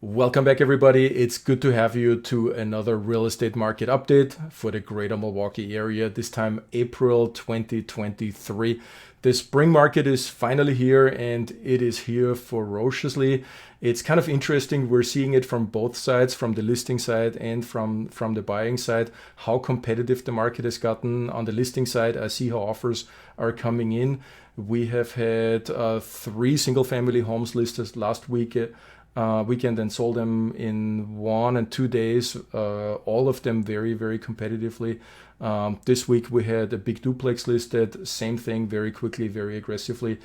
Welcome back, everybody. It's good to have you to another real estate market update for the Greater Milwaukee Area, this time April 2023. The spring market is finally here, and it is here ferociously. It's kind of interesting. We're seeing it from both sides, from the listing side and from the buying side, how competitive the market has gotten. On the listing side, I see how offers are coming in. We have had 3 single-family homes listed last weekend and sold them in 1 and 2 days, all of them very, very competitively. This week we had a big duplex listed, same thing, very quickly, very aggressively.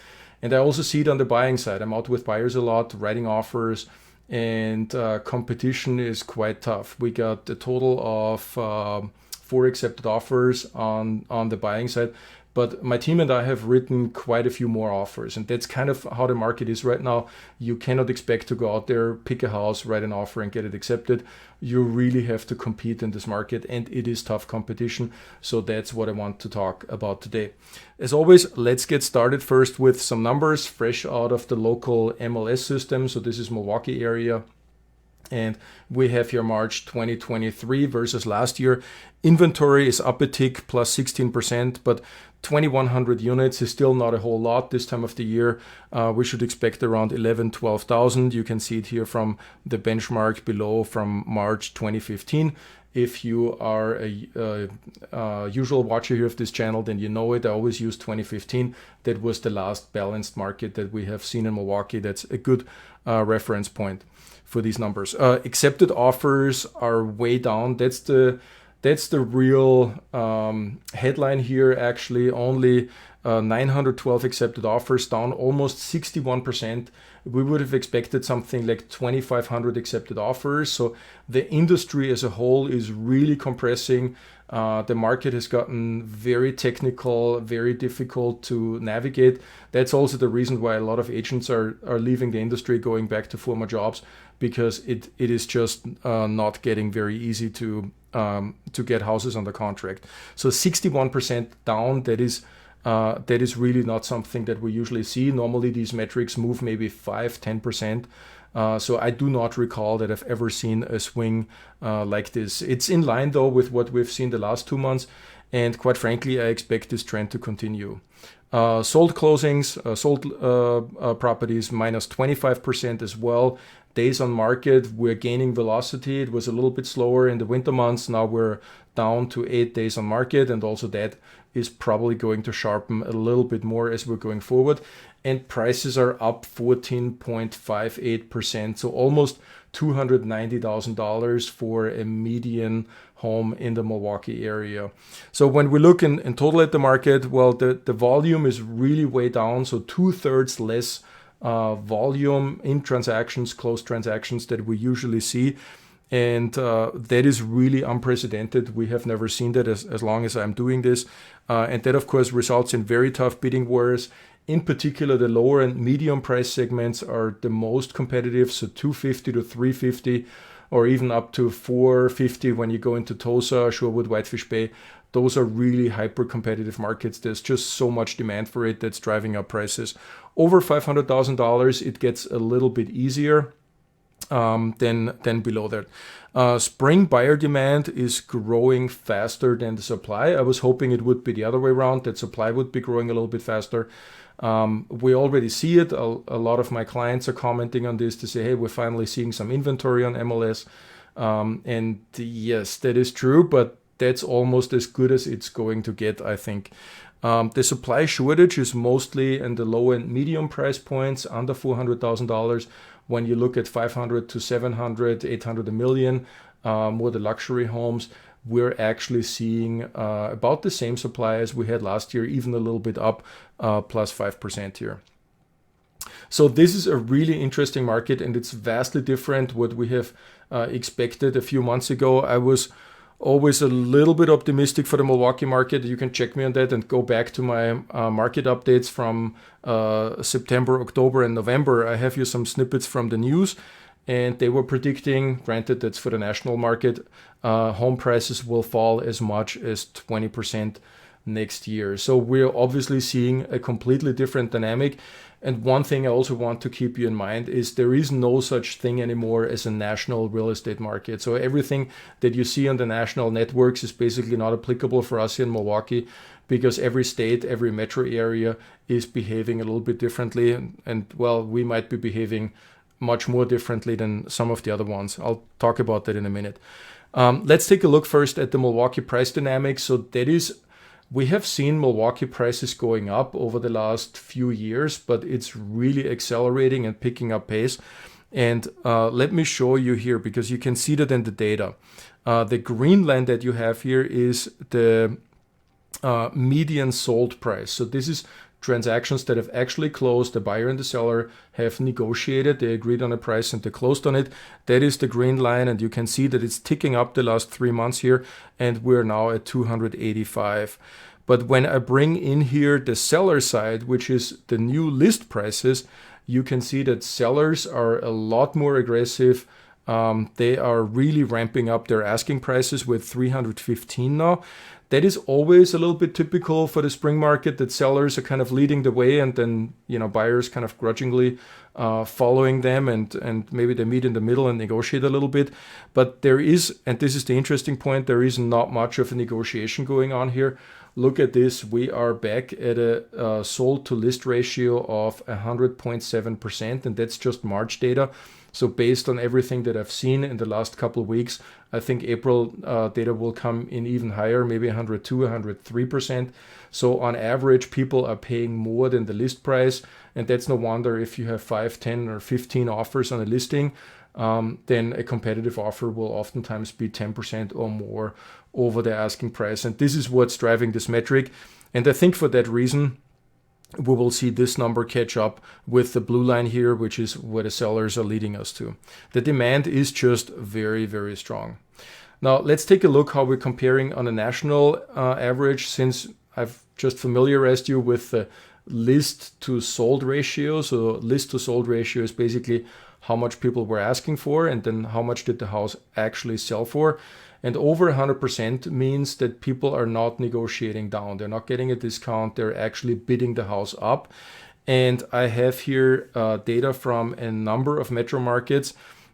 And I also see it on the buying side. I'm out with buyers a lot, writing offers, and competition is quite tough. We got a total of 4 accepted offers on the buying side. But my team and I have written quite a few more offers, and that's kind of how the market is right now. You cannot expect to go out there, pick a house, write an offer, and get it accepted. You really have to compete in this market, and it is tough competition. So that's what I want to talk about today. As always, let's get started first with some numbers fresh out of the local MLS system. So this is Milwaukee area. And we have here March 2023 versus last year. Inventory is up a tick, plus 16%, but 2,100 units is still not a whole lot this time of the year. We should expect around 12,000. You can see it here from the benchmark below from March 2015. If you are a usual watcher here of this channel, then you know it. I always use 2015. That was the last balanced market that we have seen in Milwaukee. That's a good reference point for these numbers. Accepted offers are way down. That's the real headline here. Actually, only 912 accepted offers, down almost 61%. We would have expected something like 2,500 accepted offers. So the industry as a whole is really compressing. The market has gotten very technical, very difficult to navigate. That's also the reason why a lot of agents are leaving the industry, going back to former jobs, because it is just not getting very easy to get houses under contract. So 61% down, that is really not something that we usually see. Normally these metrics move maybe 5-10%. So I do not recall that I've ever seen a swing like this. It's in line though with what we've seen the last 2 months, and quite frankly, I expect this trend to continue. Sold closings, sold properties minus 25% as well. Days on market, we're gaining velocity. It was a little bit slower in the winter months. Now we're down to 8 days on market, and also that is probably going to sharpen a little bit more as we're going forward. And prices are up 14.58%, so almost $290,000 for a median home in the Milwaukee area. So when we look in total at the market, well, the volume is really way down, so 2/3 less volume in transactions, closed transactions, that we usually see. And that is really unprecedented. We have never seen that as long as I'm doing this. And that, of course, results in very tough bidding wars. In particular, the lower and medium price segments are the most competitive, so 250 to 350, or even up to 450 when you go into Tosa, Shorewood, Whitefish Bay. Those are really hyper competitive markets. There's just so much demand for it that's driving up prices. Over $500,000, it gets a little bit easier than below that. Spring buyer demand is growing faster than the supply. I was hoping it would be the other way around, that supply would be growing a little bit faster. We already see it. A lot of my clients are commenting on this to say, hey, we're finally seeing some inventory on MLS. And yes, that is true, but that's almost as good as it's going to get, I think. The supply shortage is mostly in the low and medium price points, under $400,000. When you look at 500 to 700, 800, a million, more the luxury homes, we're actually seeing about the same supply as we had last year, even a little bit up, plus 5% here. So this is a really interesting market, and it's vastly different what we have expected a few months ago. I was always a little bit optimistic for the Milwaukee market. You can check me on that and go back to my market updates from September, October, and November. I have here some snippets from the news, and they were predicting, granted that's for the national market, home prices will fall as much as 20% next year. So we're obviously seeing a completely different dynamic. And one thing I also want to keep you in mind is there is no such thing anymore as a national real estate market. So everything that you see on the national networks is basically not applicable for us here in Milwaukee, because every state, every metro area is behaving a little bit differently. And well, we might be behaving much more differently than some of the other ones. I'll talk about that in a minute. Let's take a look first at the Milwaukee price dynamics. So that is, we have seen Milwaukee prices going up over the last few years, but it's really accelerating and picking up pace. And let me show you here, because you can see that in the data. The green line that you have here is the median sold price. So this is transactions that have actually closed. The buyer and the seller have negotiated, they agreed on a price and they closed on it. That is the green line, and you can see that it's ticking up the last 3 months here, and we're now at 285. But when I bring in here the seller side, which is the new list prices, you can see that sellers are a lot more aggressive. They are really ramping up their asking prices with 315 now. That is always a little bit typical for the spring market, that sellers are kind of leading the way, and then buyers kind of grudgingly following them, and maybe they meet in the middle and negotiate a little bit. But there is, and this is the interesting point, there is not much of a negotiation going on here. Look at this. We are back at a sold to list ratio of 100.7%, and that's just March data. So based on everything that I've seen in the last couple of weeks, I think April data will come in even higher, maybe 102, 103%. So on average, people are paying more than the list price. And that's no wonder. If you have 5, 10, or 15 offers on a listing, then a competitive offer will oftentimes be 10% or more over the asking price. And this is what's driving this metric. And I think for that reason, we will see this number catch up with the blue line here, which is where the sellers are leading us to. The demand is just very, very strong. Now, let's take a look how we're comparing on a national average, since I've just familiarized you with the list to sold ratio. So list to sold ratio is basically how much people were asking for, and then how much did the house actually sell for. And over 100% means that people are not negotiating down. They're not getting a discount. They're actually bidding the house up. And I have here data from a number of metro markets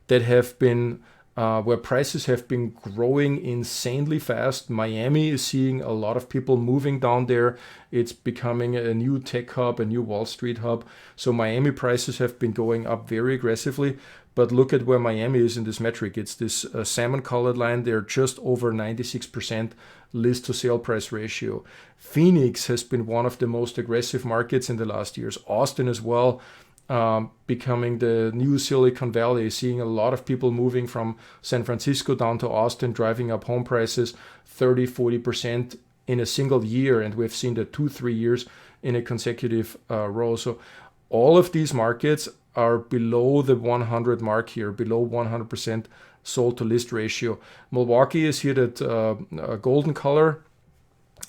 that have been, where prices have been growing insanely fast. Miami is seeing a lot of people moving down there. It's becoming a new tech hub, a new Wall Street hub. So Miami prices have been going up very aggressively. But look at where Miami is in this metric. It's this salmon colored line. They're just over 96% list to sale price ratio. Phoenix has been one of the most aggressive markets in the last years. Austin as well, becoming the new Silicon Valley, seeing a lot of people moving from San Francisco down to Austin, driving up home prices 30, 40% in a single year. And we've seen that 2-3 years in a consecutive row. So all of these markets are below the 100 mark here, below 100% sold to list ratio. Milwaukee is here that golden color.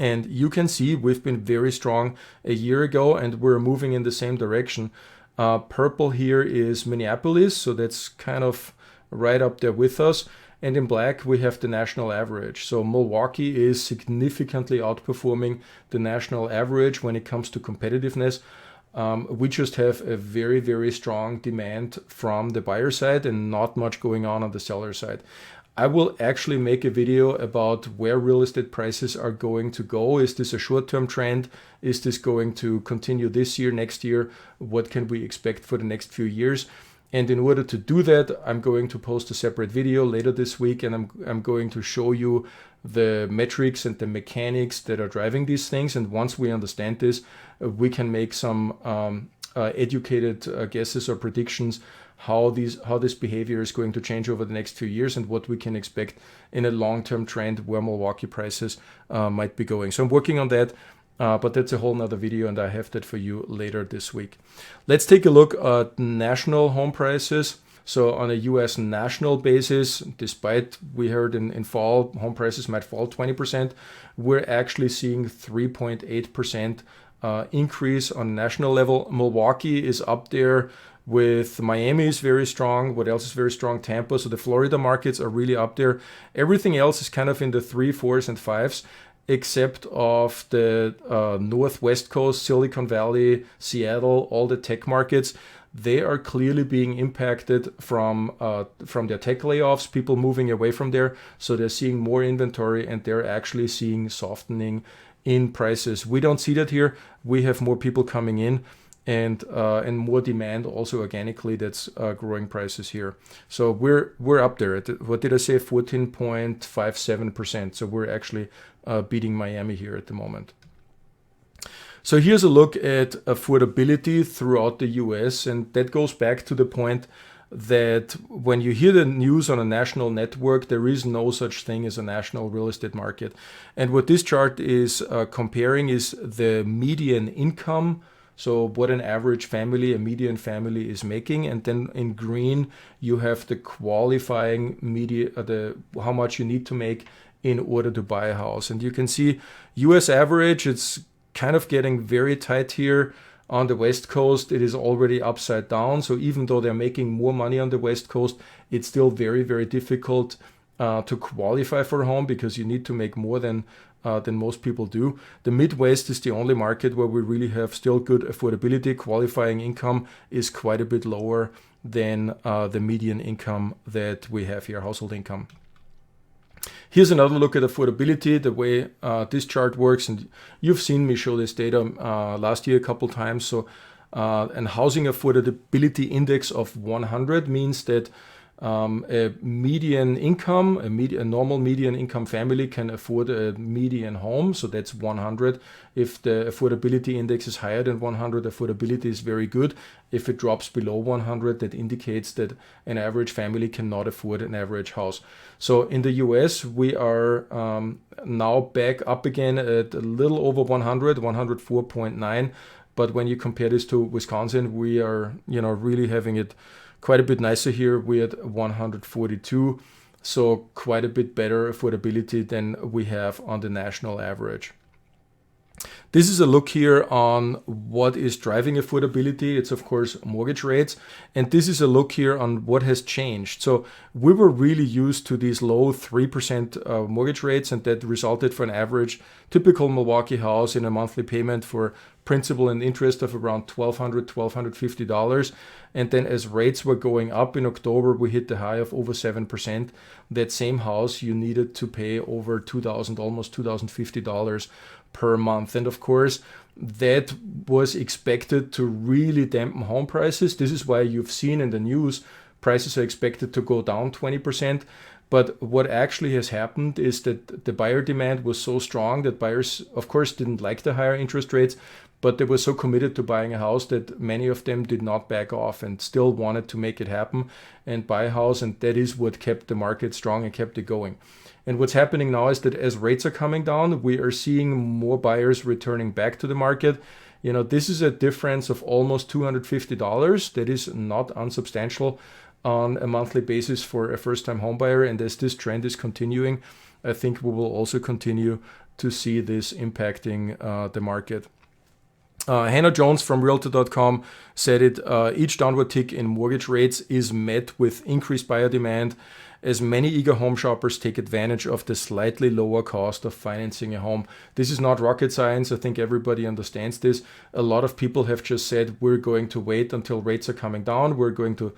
And you can see we've been very strong a year ago, and we're moving in the same direction. Purple here is Minneapolis, so that's kind of right up there with us. And in black, we have the national average. So Milwaukee is significantly outperforming the national average when it comes to competitiveness. We just have a very, very strong demand from the buyer side and not much going on the seller side. I will actually make a video about where real estate prices are going to go. Is this a short-term trend? Is this going to continue this year, next year? What can we expect for the next few years? And in order to do that, I'm going to post a separate video later this week, and I'm going to show you the metrics and the mechanics that are driving these things. And once we understand this, we can make some educated guesses or predictions how this behavior is going to change over the next few years, and what we can expect in a long-term trend where Milwaukee prices might be going. So I'm working on that. But that's a whole nother video, and I have that for you later this week. Let's take a look at national home prices. So on a US national basis, despite we heard in fall, home prices might fall 20%, we're actually seeing 3.8% increase on national level. Milwaukee is up there with Miami is very strong. What else is very strong? Tampa. So the Florida markets are really up there. Everything else is kind of in the 3s, 4s, and 5s. except of the Northwest Coast, Silicon Valley, Seattle, all the tech markets. They are clearly being impacted from their tech layoffs, people moving away from there. So they're seeing more inventory and they're actually seeing softening in prices. We don't see that here. We have more people coming in and more demand also organically that's growing prices here. So we're up there. What did I say? 14.57%. So we're actually beating Miami here at the moment. So here's a look at affordability throughout the US, and that goes back to the point that when you hear the news on a national network, there is no such thing as a national real estate market. And what this chart is comparing is the median income, so what an average family, a median family is making, and then in green you have the qualifying how much you need to make in order to buy a house. And you can see US average, it's kind of getting very tight here. On the West Coast, it is already upside down. So even though they're making more money on the West Coast, it's still very, very difficult to qualify for a home because you need to make more than most people do. The Midwest is the only market where we really have still good affordability. Qualifying income is quite a bit lower than the median income that we have here, household income. Here's another look at affordability, the way this chart works. And you've seen me show this data last year a couple times. So an housing affordability index of 100 means that a median income, a normal median income family can afford a median home. So that's 100. If the affordability index is higher than 100, affordability is very good. If it drops below 100, that indicates that an average family cannot afford an average house. So in the US, we are now back up again at a little over 100, 104.9. But when you compare this to Wisconsin, we are, really having it quite a bit nicer here. We're at 142, so quite a bit better affordability than we have on the national average. This is a look here on what is driving affordability. It's of course mortgage rates. And this is a look here on what has changed. So we were really used to these low 3% mortgage rates, and that resulted for an average typical Milwaukee house in a monthly payment for principal and interest of around $1,200, $1,250. And then as rates were going up in October, we hit the high of over 7%. That same house, you needed to pay over $2,000, almost $2,050 per month. And of course, that was expected to really dampen home prices. This is why you've seen in the news, prices are expected to go down 20%. But what actually has happened is that the buyer demand was so strong that buyers, of course, didn't like the higher interest rates, but they were so committed to buying a house that many of them did not back off and still wanted to make it happen and buy a house. And that is what kept the market strong and kept it going. And what's happening now is that as rates are coming down, we are seeing more buyers returning back to the market. This is a difference of almost $250. That is not unsubstantial on a monthly basis for a first-time home buyer. And as this trend is continuing, I think we will also continue to see this impacting the market. Hannah Jones from Realtor.com said it, each downward tick in mortgage rates is met with increased buyer demand as many eager home shoppers take advantage of the slightly lower cost of financing a home. This is not rocket science. I think everybody understands this. A lot of people have just said, we're going to wait until rates are coming down. We're going to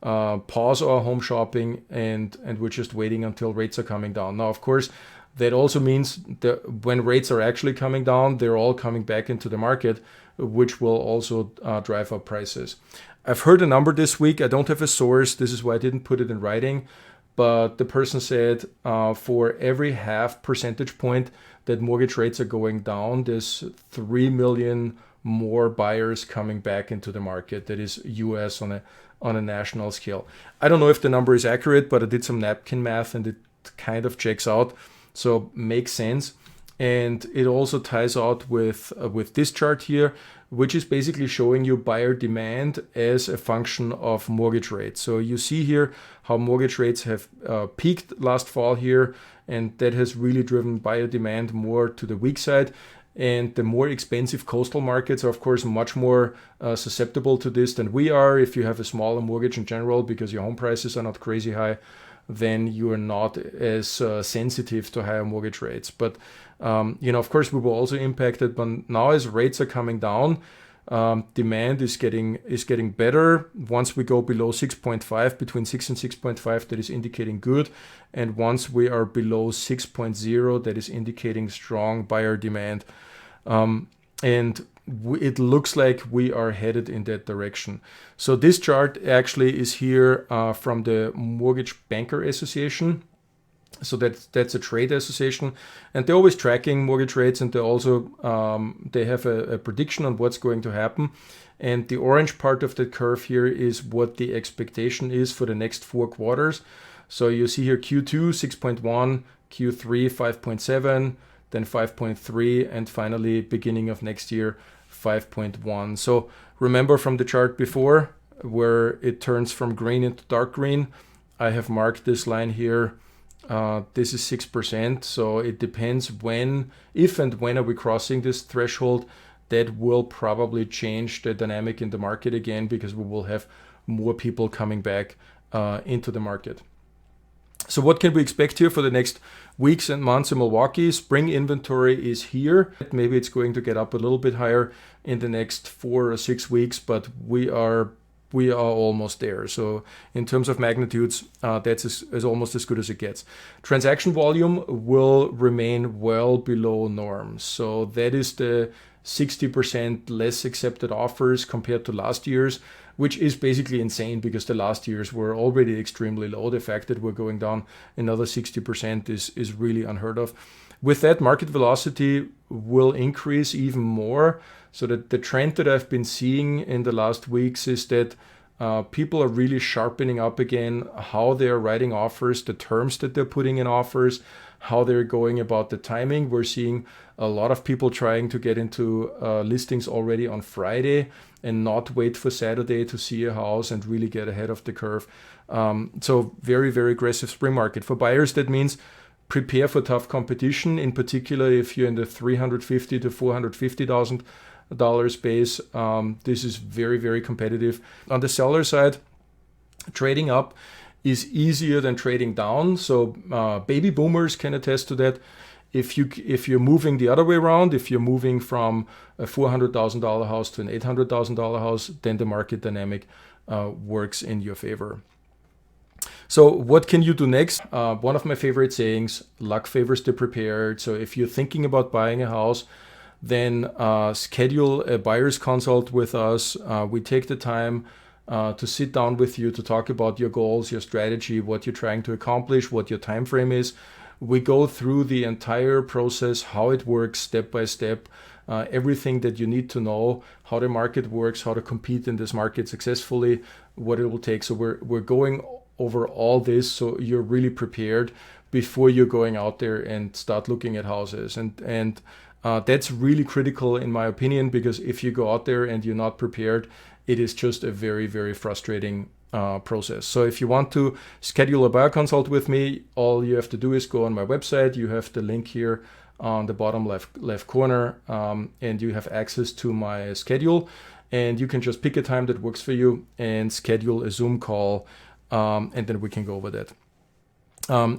pause our home shopping and we're just waiting until rates are coming down. Now, of course, that also means that when rates are actually coming down, they're all coming back into the market, which will also drive up prices. I've heard a number this week. I don't have a source. This is why I didn't put it in writing. But the person said for every half percentage point that mortgage rates are going down, there's 3 million more buyers coming back into the market. That is US on a national scale. I don't know if the number is accurate, but I did some napkin math and it kind of checks out. So makes sense. And it also ties out with this chart here, which is basically showing you buyer demand as a function of mortgage rates. So you see here how mortgage rates have peaked last fall here, and that has really driven buyer demand more to the weak side. And the more expensive coastal markets are, of course, much more susceptible to this than we are if you have a smaller mortgage in general, because your home prices are not crazy high. then you are not as sensitive to higher mortgage rates. But of course, we were also impacted. But now, as rates are coming down, demand is getting better. Once we go below 6.5, between 6 and 6.5, that is indicating good. And once we are below 6.0, that is indicating strong buyer demand. And it looks like we are headed in that direction. So this chart actually is here from the Mortgage Banker Association. So that's a trade association, and they're always tracking mortgage rates, and they also they have a prediction on what's going to happen. And the orange part of the curve here is what the expectation is for the next 4 quarters. So you see here Q2 6.1, Q3 5.7, then 5.3, and finally beginning of next year 5.1. So remember from the chart before where it turns from green into dark green, I have marked this line here. This is 6%, so it depends if and when are we crossing this threshold. That will probably change the dynamic in the market again, because we will have more people coming back into the market. So what can we expect here for the next weeks and months in Milwaukee? Spring inventory is here. Maybe it's going to get up a little bit higher in the next 4 or 6 weeks, but we are almost there. So in terms of magnitudes, that's is almost as good as it gets. Transaction volume will remain well below norms. So that is the 60% less accepted offers compared to last year's, which is basically insane because the last years were already extremely low. The fact that we're going down another 60% is really unheard of. With that, market velocity will increase even more. So that the trend that I've been seeing in the last weeks is that people are really sharpening up again how they're writing offers, the terms that they're putting in offers, how they're going about the timing. We're seeing a lot of people trying to get into listings already on Friday and not wait for Saturday to see a house and really get ahead of the curve. So very, very aggressive spring market. For buyers, that means prepare for tough competition, in particular if you're in the $350,000 to $450,000 space. This is very, very competitive. On the seller side, trading up is easier than trading down. So baby boomers can attest to that. If you're moving the other way around, if you're moving from a $400,000 house to an $800,000 house, then the market dynamic works in your favor. So what can you do next? One of my favorite sayings, luck favors the prepared. So if you're thinking about buying a house, then schedule a buyer's consult with us. We take the time to sit down with you to talk about your goals, your strategy, what you're trying to accomplish, what your time frame is. We go through the entire process, how it works step by step, everything that you need to know, how the market works, how to compete in this market successfully, what it will take. So we're going over all this so you're really prepared before you're going out there and start looking at houses. And that's really critical in my opinion, because if you go out there and you're not prepared, it is just a very, very frustrating process. So if you want to schedule a buyer consult with me, all you have to do is go on my website. You have the link here on the bottom left corner, and you have access to my schedule, and you can just pick a time that works for you and schedule a Zoom call, and then we can go over that.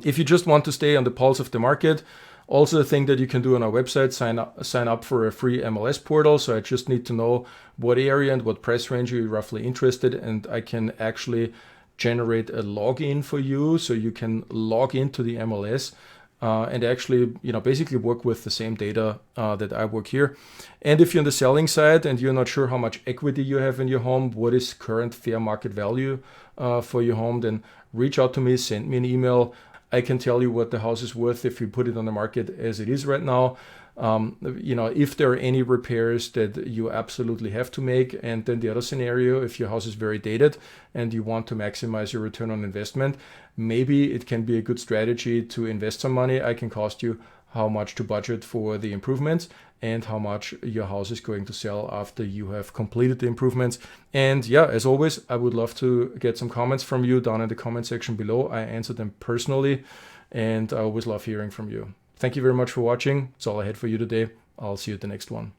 If you just want to stay on the pulse of the market, also a thing that you can do on our website, sign up for a free MLS portal. So I just need to know what area and what price range you're roughly interested in, and I can actually generate a login for you, so you can log into the MLS and actually, basically work with the same data that I work here. And if you're on the selling side and you're not sure how much equity you have in your home, what is current fair market value for your home, then reach out to me, send me an email. I can tell you what the house is worth if you put it on the market as it is right now. If there are any repairs that you absolutely have to make. And then the other scenario, if your house is very dated and you want to maximize your return on investment, maybe it can be a good strategy to invest some money. I can cost you how much to budget for the improvements and how much your house is going to sell after you have completed the improvements. And yeah, as always, I would love to get some comments from you down in the comment section below. I answer them personally, and I always love hearing from you. Thank you very much for watching. That's all I had for you today. I'll see you at the next one.